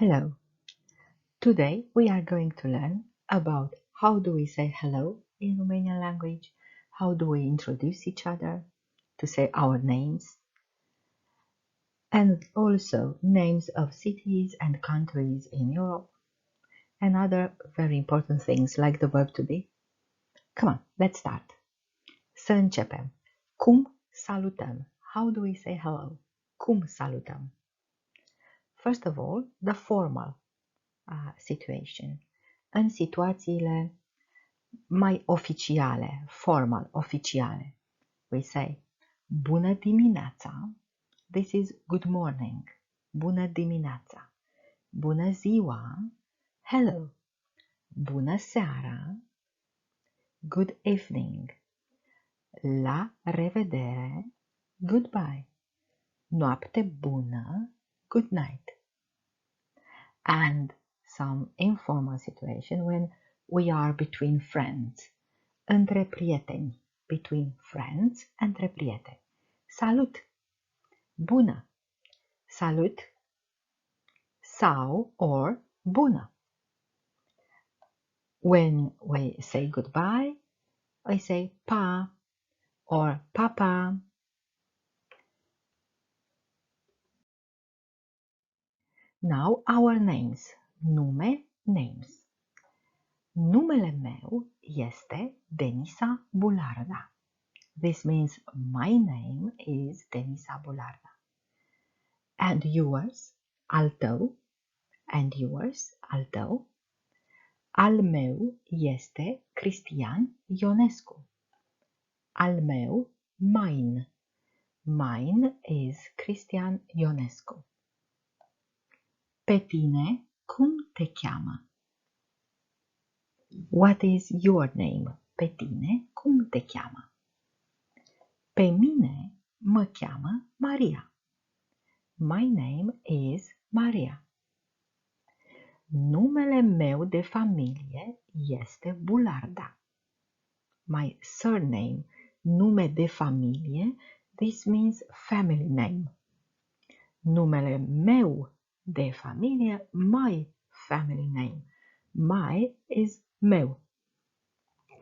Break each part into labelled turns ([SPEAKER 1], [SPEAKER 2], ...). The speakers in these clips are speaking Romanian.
[SPEAKER 1] Hello. Today we are going to learn about how do we say hello in Romanian language, how do we introduce each other, to say our names, and also names of cities and countries in Europe, and other very important things like the verb to be. Come on, let's start. Să începem. Cum salutăm? How do we say hello? Cum salutăm? First of all, the formal situation. În situațiile mai oficiale, formal, oficiale, we say bună dimineața. This is good morning. Bună dimineața. Bună ziua. Hello. Bună seara. Good evening. La revedere. Goodbye. Noapte bună. Good night. And some informal situation when we are between friends. Între prieteni. Between friends, între prieteni. Salut! Bună! Salut! Sau or bună. When we say goodbye, we say pa or papa. Now our names. Nume, names. Numele meu este Denisa Bularda. This means my name is Denisa Bularda. And yours, al tău, and yours, al tău. Al meu este Cristian Ionescu. Al meu, mine. Mine is Cristian Ionescu. Pe tine, cum te cheamă? What is your name? Pe tine, cum te cheamă? Pe mine mă cheamă Maria. My name is Maria. Numele meu de familie este Bularda. My surname, nume de familie, this means family name. Numele meu de familie, my family name. My is meu.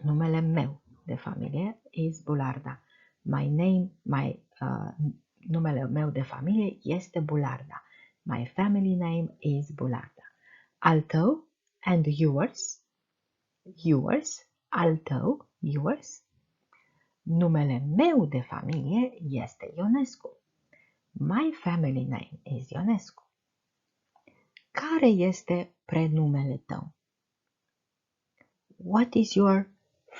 [SPEAKER 1] Numele meu de familie is Bularda. My name, numele meu de familie este Bularda. My family name is Bularda. Al tău and yours. Yours, al tău, yours. Numele meu de familie este Ionescu. My family name is Ionescu. Care este prenumele tău? What is your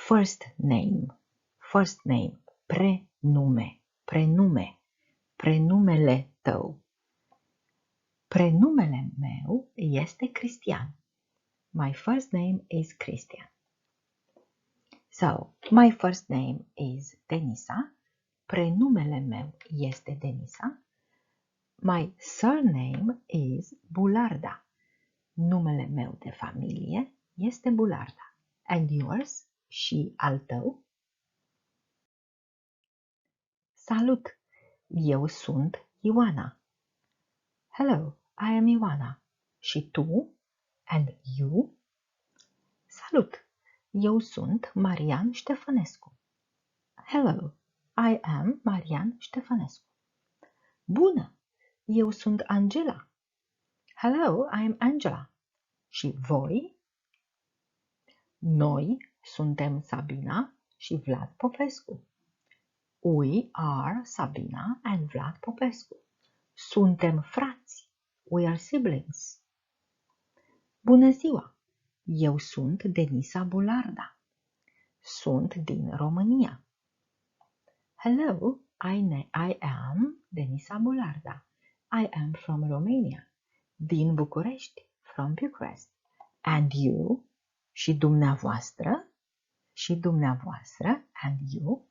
[SPEAKER 1] first name? First name, prenume, prenume, prenumele tău. Prenumele meu este Cristian. My first name is Cristian. So, my first name is Denisa. Prenumele meu este Denisa. My surname is Bularda. Numele meu de familie este Bularda. And yours? Și al tău? Salut! Eu sunt Ioana. Hello, I am Ioana. Și tu? And you? Salut! Eu sunt Marian Ștefănescu. Hello, I am Marian Ștefănescu. Bună! Eu sunt Angela. Hello, I am Angela. Și voi? Noi suntem Sabina și Vlad Popescu. We are Sabina and Vlad Popescu. Suntem frați. We are siblings. Bună ziua! Eu sunt Denisa Bularda. Sunt din România. Hello, I am Denisa Bularda. I am from Romania. Din București, from Bucharest. And you? Și dumneavoastră? Și dumneavoastră? And you?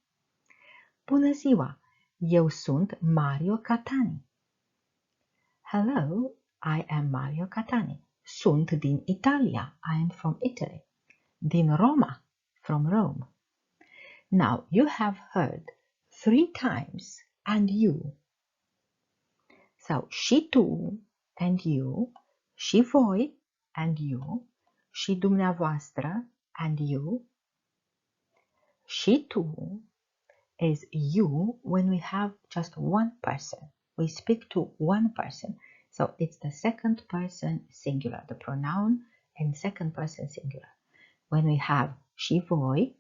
[SPEAKER 1] Bună ziua! Eu sunt Mario Catani. Hello, I am Mario Catani. Sunt din Italia. I am from Italy. Din Roma. From Rome. Now, you have heard 3 times and you. So, și tu and you și voi, and you, și dumneavoastră, and you, și tu is you when we have just one person. We speak to one person. So it's the second person singular, the pronoun in second person singular. When we have și voi,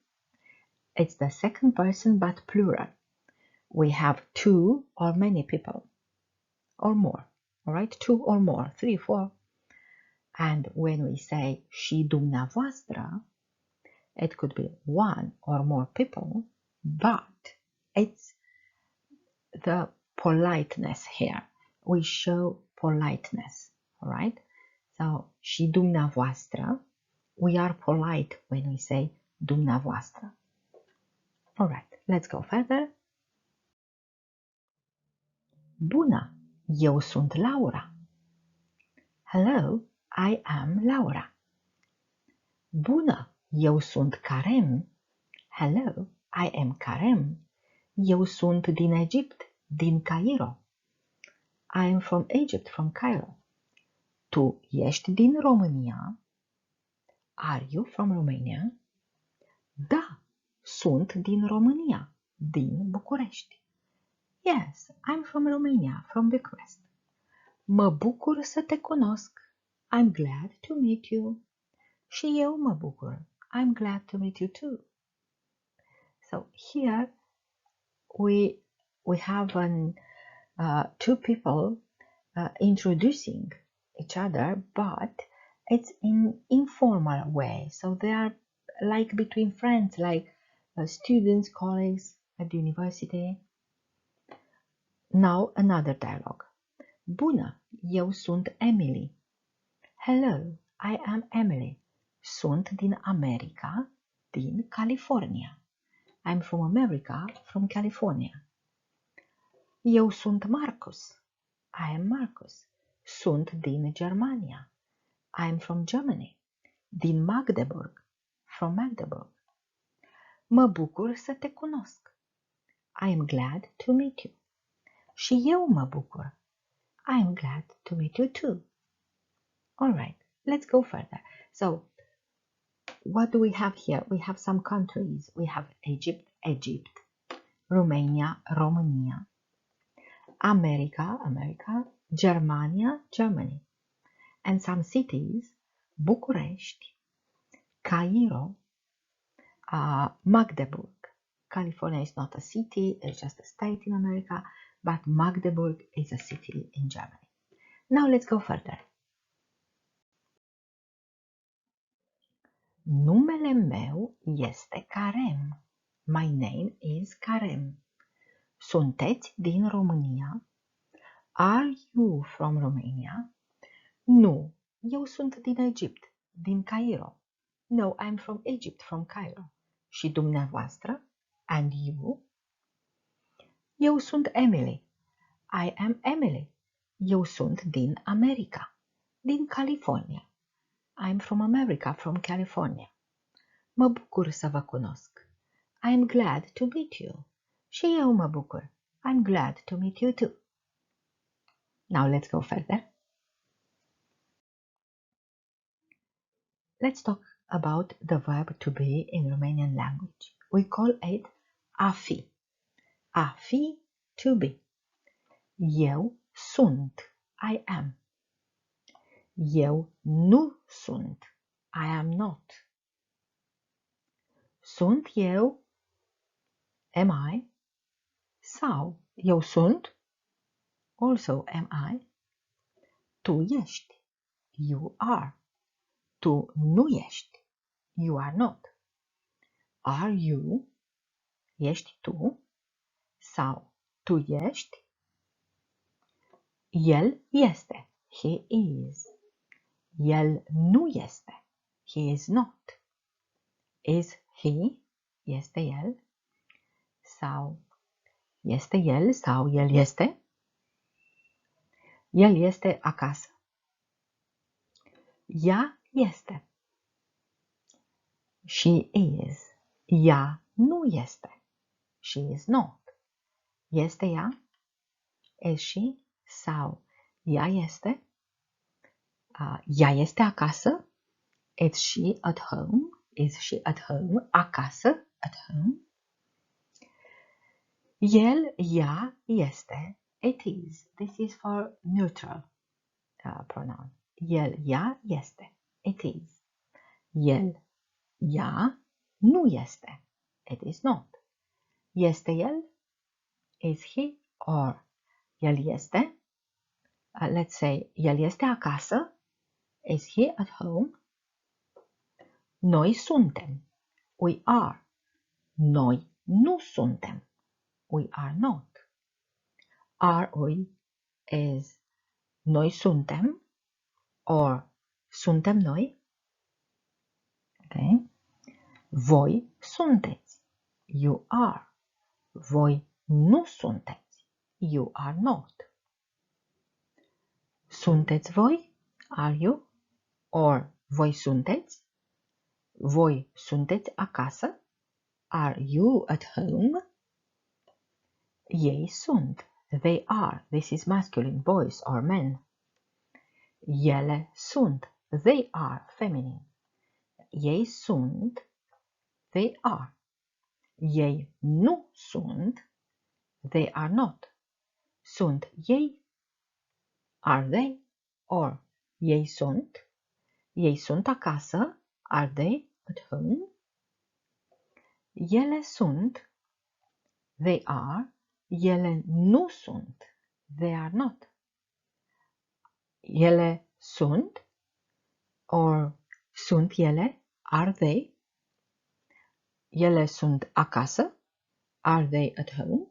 [SPEAKER 1] it's the second person but plural. We have two or many people or more, all right? Two or more, three, four. And when we say și dumneavoastră, it could be one or more people, but it's the politeness here. We show politeness, all right? So și dumneavoastră, we are polite when we say dumneavoastră. All right, let's go further. Bună, eu sunt Laura. Hello, I am Laura. Bună, eu sunt Karem. Hello, I am Karem. Eu sunt din Egipt, din Cairo. I am from Egypt, from Cairo. Tu ești din România? Are you from Romania? Da, sunt din România, din București. Yes, I'm from Romania, from Bucharest. Mă bucur să te cunosc. I'm glad to meet you. Și eu mă bucur. I'm glad to meet you too. So here we have two people introducing each other, but it's in informal way. So they are like between friends, like students, colleagues at the university. Now another dialogue. Bună, eu sunt Emily. Hello, I am Emily. Sunt din America, din California. I'm from America, from California. Eu sunt Marcus. I am Marcus. Sunt din Germania. I am from Germany. Din Magdeburg. From Magdeburg. Mă bucur să te cunosc. I am glad to meet you. Și eu mă bucur. I am glad to meet you too. All right, let's go further. So, what do we have here? We have some countries. We have Egypt, Romania, Romania, America, Germania, Germany, and some cities, București, Cairo, Magdeburg. California is not a city, it's just a state in America, but Magdeburg is a city in Germany. Now let's go further. Numele meu este Karem. My name is Karem. Sunteți din România? Are you from Romania? Nu, eu sunt din Egipt, din Cairo. No, I'm from Egypt, from Cairo. Și dumneavoastră? And you? Eu sunt Emily. I am Emily. Eu sunt din America, din California. I'm from America, from California. Mă bucur să vă cunosc. I'm glad to meet you. Și eu mă bucur. I'm glad to meet you too. Now let's go further. Let's talk about the verb to be in Romanian language. We call it a fi. A fi, to be. Eu sunt. I am. Eu nu sunt. I am not. Sunt eu. Am I? Sau eu sunt. Also am I. Tu ești. You are. Tu nu ești. You are not. Are you? Ești tu? Sau tu ești? El este. He is. El nu este. He is not. Is he? Este el? Sau este el? Sau el este? El este acasă. Ea este. She is. Ea nu este. She is not. Este ea? Is she? Sau ea este? Ea este acasă? Is she at home? Is she at home? Acasă? At home? El, ea, este. It is. This is for neutral pronoun. El, ea, este. It is. El, ea, nu este. It is not. Este el? Is he? Or el este? Let's say, el este acasă? Is he at home? Noi suntem. We are. Noi nu suntem. We are not. Are we is noi suntem or suntem noi. Okay. Voi sunteți. You are. Voi nu sunteți. You are not. Sunteți voi? Are you? Or voi sunteți? Voi sunteți acasă? Are you at home? Ei sunt. They are. This is masculine, boys or men. Ele sunt. They are feminine. Ei sunt. They are. Ei nu sunt. They are not. Sunt ei. Are they? Or ei sunt. Ei sunt acasă. Are they at home? Ele sunt. They are. Ele nu sunt. They are not. Ele sunt. Or sunt ele. Are they? Ele sunt acasă. Are they at home?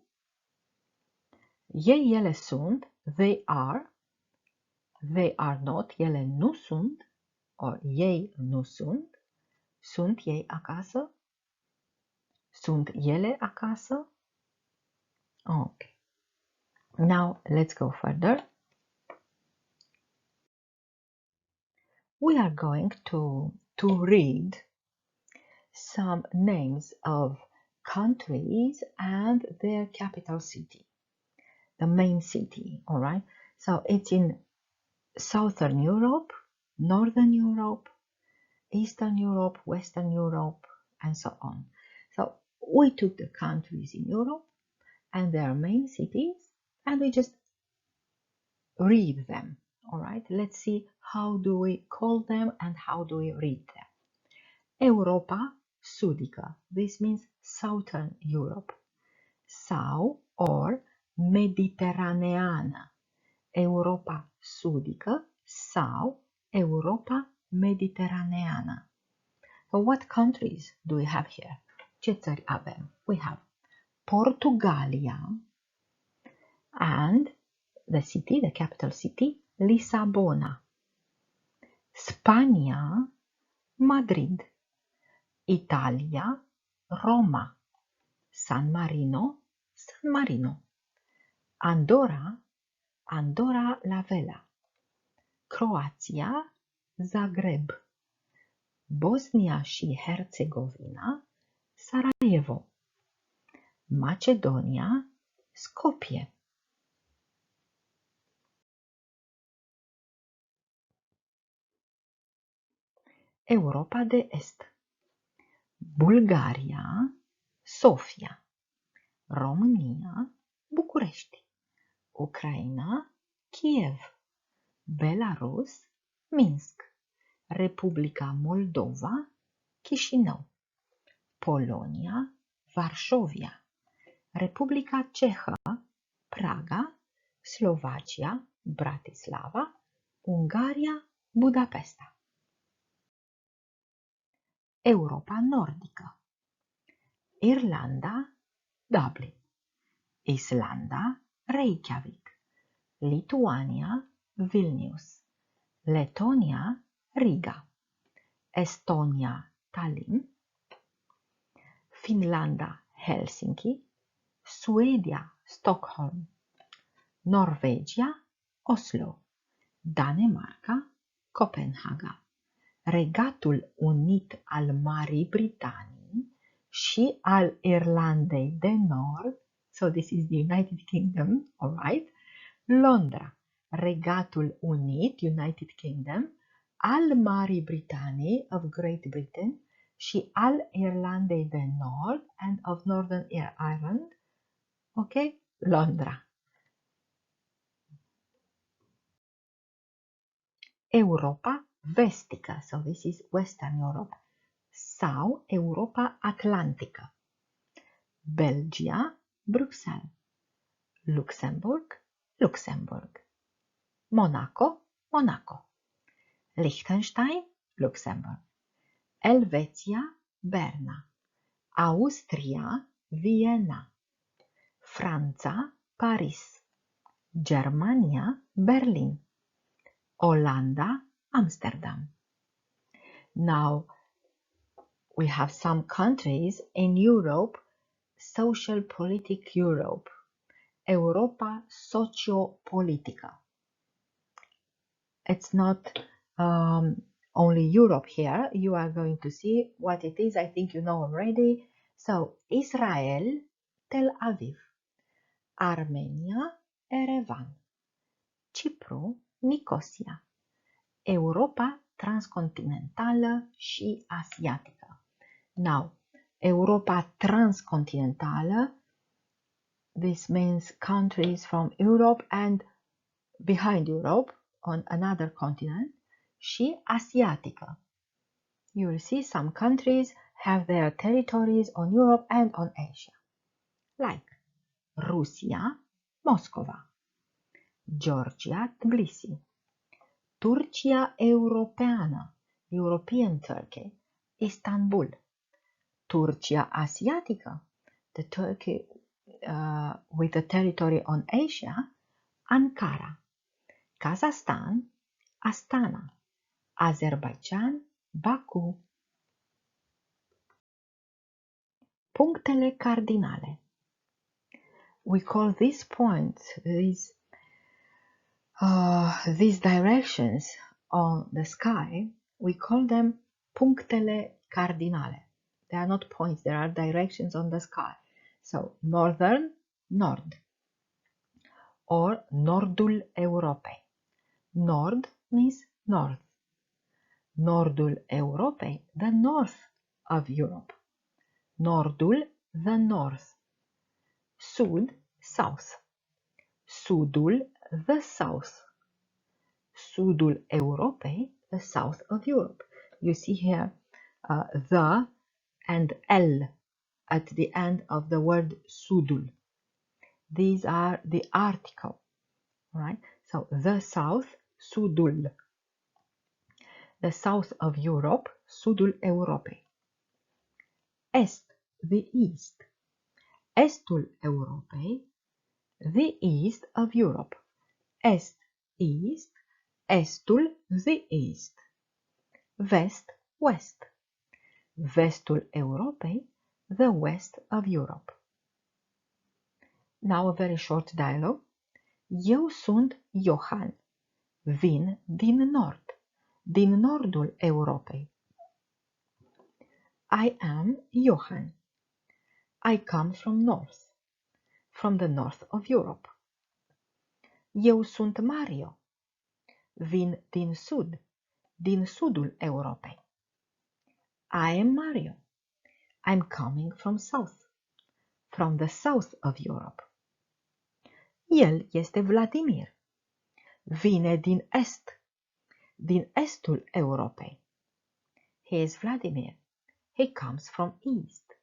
[SPEAKER 1] Ei, ele sunt. They are. They are not. Ele nu sunt. Or ei nu sunt. Sunt ei acasă? Sunt ele acasă? Okay. Now let's go further. We are going to read some names of countries and their capital city, the main city, all right? So it's in Southern Europe, Northern Europe, Eastern Europe, Western Europe, and so on. So we took the countries in Europe and their main cities, and we just read them, all right? Let's see how do we call them and how do we read them. Europa sudică. This means Southern Europe. Sau, or, mediteraneană. Europa sudică sau Europa mediteraneană. So what countries do we have here? Ce țări avem? We have Portugalia and the city, the capital city, Lisabona. Spania, Madrid. Italia, Roma. San Marino, San Marino. Andorra, Andorra la Vella. Croația, Zagreb. Bosnia și Herțegovina, Sarajevo. Macedonia, Skopje. Europa de Est. Bulgaria, Sofia. România, București. Ucraina, Kiev. Belarus, Minsk. Republica Moldova, Chișinău. Polonia, Varșovia. Republica Cehă, Praga. Slovacia, Bratislava. Ungaria, Budapesta. Europa nordică. Irlanda, Dublin. Islanda, Reykjavik. Lituania, Vilnius. Letonia, Riga. Estonia, Tallinn. Finlanda, Helsinki. Suedia, Stockholm. Norvegia, Oslo. Danemarca, Copenhaga. Regatul Unit al Marii Britanii și al Irlandei de Nord, so this is the United Kingdom, all right, Londra. Regatul Unit, United Kingdom, al Marii Britanii, of Great Britain, și al Irlandei de Nord and of Northern Ireland, ok? Londra. Europa vestică, so this is Western Europe, sau Europa Atlantică. Belgia, Bruxelles. Luxemburg, Luxemburg. Monaco, Monaco. Liechtenstein, Luxemburg. Elveția, Berna. Austria, Viena. Franța, Paris. Germania, Berlin. Olanda, Amsterdam. Now, we have some countries in Europe, social politic Europe, Europa sociopolitică. It's not only Europe here. You are going to see what it is. I think you know already. So, Israel, Tel Aviv. Armenia, Erevan. Cipru, Nicosia. Europa transcontinentală și asiatică. Now, Europa transcontinentală, this means countries from Europe and behind Europe, on another continent, și asiatică. You will see some countries have their territories on Europe and on Asia, like Rusia, Moscova, Georgia, Tbilisi, Turcia europeană, European Turkey, Istanbul, Turcia asiatică, the Turkey with the territory on Asia, Ankara, Kazakhstan, Astana, Azerbaijan, Baku. Punctele cardinale. We call these points, these directions on the sky, we call them punctele cardinale. They are not points, they are directions on the sky. So, northern, nord, or nordul Europei. Nord means north. Nordul Europei, the north of Europe. Nordul, the north. Sud, south. Sudul, the south. Sudul Europei, the south of Europe. You see here the and L at the end of the word sudul. These are the article, right? So the south, sudul. The south of Europe, sudul Europei. Est, the east. Estul Europei, the east of Europe. Est, east. Estul, the east. Vest, west. Vestul Europei, the west of Europe. Now a very short dialogue. Eu sunt Johan. Vin din nord. Din nordul Europei. I am Johan. I come from north. From the north of Europe. Eu sunt Mario. Vin din sud. Din sudul Europei. I am Mario. I'm coming from south. From the south of Europe. El este Vladimir. Vine din est. Din estul Europei. He is Vladimir. He comes from east.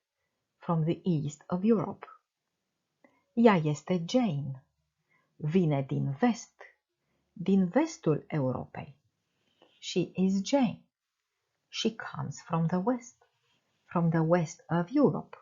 [SPEAKER 1] From the east of Europe. Ea este Jane. Vine din vest. Din vestul Europei. She is Jane. She comes from the west of Europe.